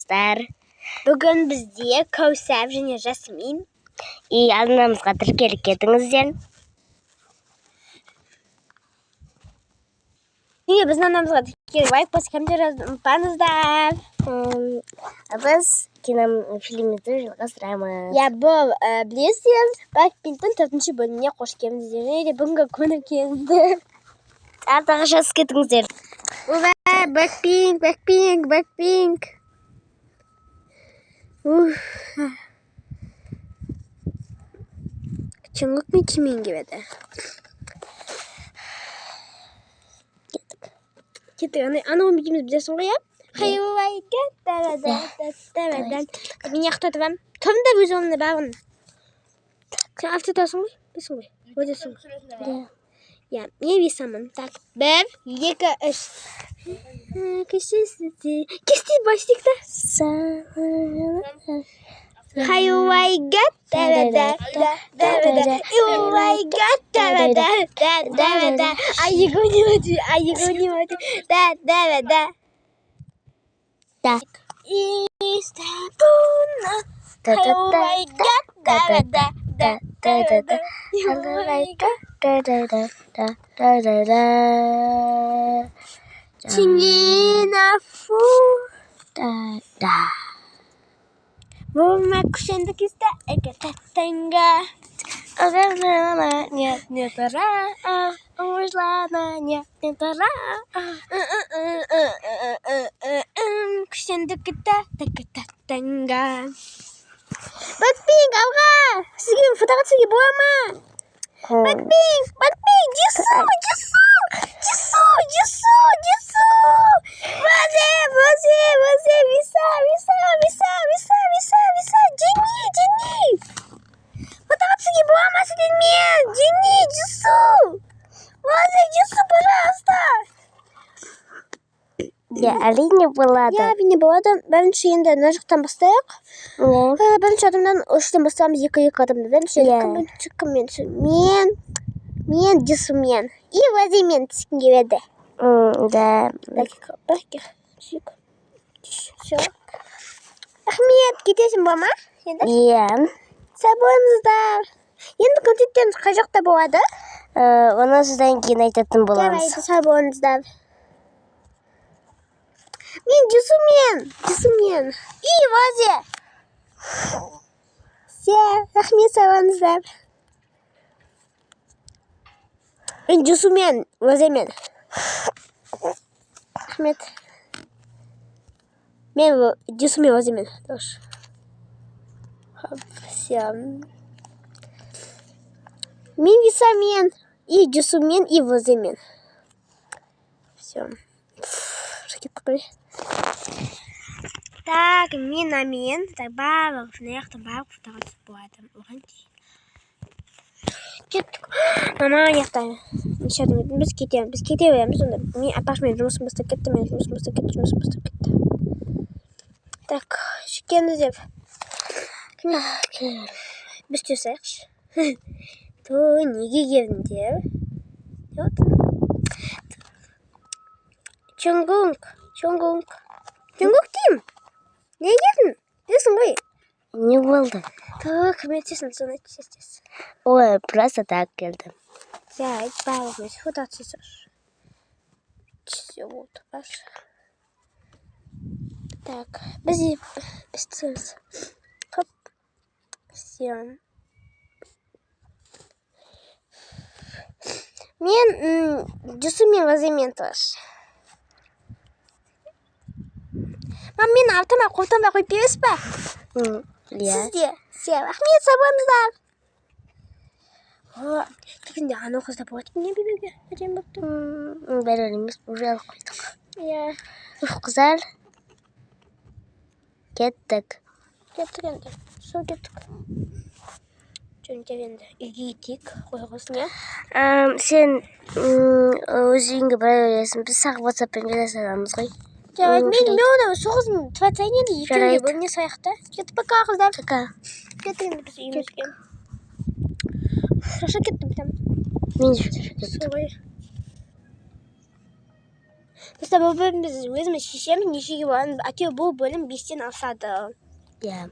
Бүгін бізде Кәусар және Жасмин. Арнамызға тіркеліп кетіңіздер. Біздің арнамызға тіркеліп лайк басып комментарий жазыңыздар. Біз кинофильмімізді жалғастырамыз. Бұл білесіздер, Бэкпинктің 4-ші бөліміне қош келдіңіздер. Бүгінгі күні келді. Артаға жазып кетіңіздер. Ура, Бэкпинк. Чоңгук мен Чимин келеді. Кеттік, ана өмекеміз білесің ғой, мен яқта тұрам. Тұрмын да өз орнына бағын. Сен автотасың ғой? Бесің ғой? Өдесің ғой? Мен бесамын. Так, 1, 2, 3. Кесте баштық та. Вова кушендік істі, әкететтіңгі. Кушендік істі, әкететтіңгі. Бэкпинк, алға! Сізге фотоға түсуге бола ма? Бэкпинк, жесу! Возе, виса! Дженни! Фотоға түсуге бола ма сіздермен? Дженни, жесу! Возе, жесу, пожалуйста! Әрине болады. Әрине болады. Бірінші енді мына жақтан бастайық. Бірінші адамнан үштен бастаймыз, 2 адамдан. Мен жесумен. И ваземен түскін келеді. Рахмет, кетесің ба ма? Сау болыңыздар. Енді контенттеріміз қай жақта болады? Оны сізден кейін айтатын боламыз. Сау болыңыздар. Мен жесумен. И вазе. Рахмет, сау болыңыздар. Мен жесумен, ваземен. Рахмет. Мен жесумен, ваземен. Мен висамен, и жесумен, и ваземен. Все. Так, мен. Так, барлық фотоғасы болады. Кеттік. Мама, аяқтайын. Біз кете береміз. Мен апашымен жұмысын бастап кетті. Так, келіңіздер. Біз түсайықшы. Неге келдіңдер? Чоңгук деймін. Неге келдің? Білесің ғой? Не болды? Көмектесің, соны айтсыз. Ой, просто так келдім. Барлығымыз фото түсір. Все болды, баш. Так, біз түсеміз. Хоп. Все. Мен жесумен, ваземен тұраш. Мен артыма қолтаңба қойып бересіз ба? Сізде. Рахмет, сау болыңыздар. Тегінде анау қызда болады екен, не бебеге? Әдем бақты. Бәрі емес, уже алып қойдық. Қыздар. Кеттік енді. Сол кеттік. Жөнде енді үйге етейік, қойғызын, Сен өз үйіңге бара бересің, біз саған WhatsApp-пен келесі аламыз ғой. Мен оны соғызын тұватсайын енді, екеуге бөліне саяқты. Кетіп бақа, қыздар. Кеттік енді біз үйімізге. Шаша кеттім там. Мен шаша кеттім. Mesela bu bölüm biz özümüz şişemin işi gibi olan atıyor bu bölüm bizden asadı. Ya.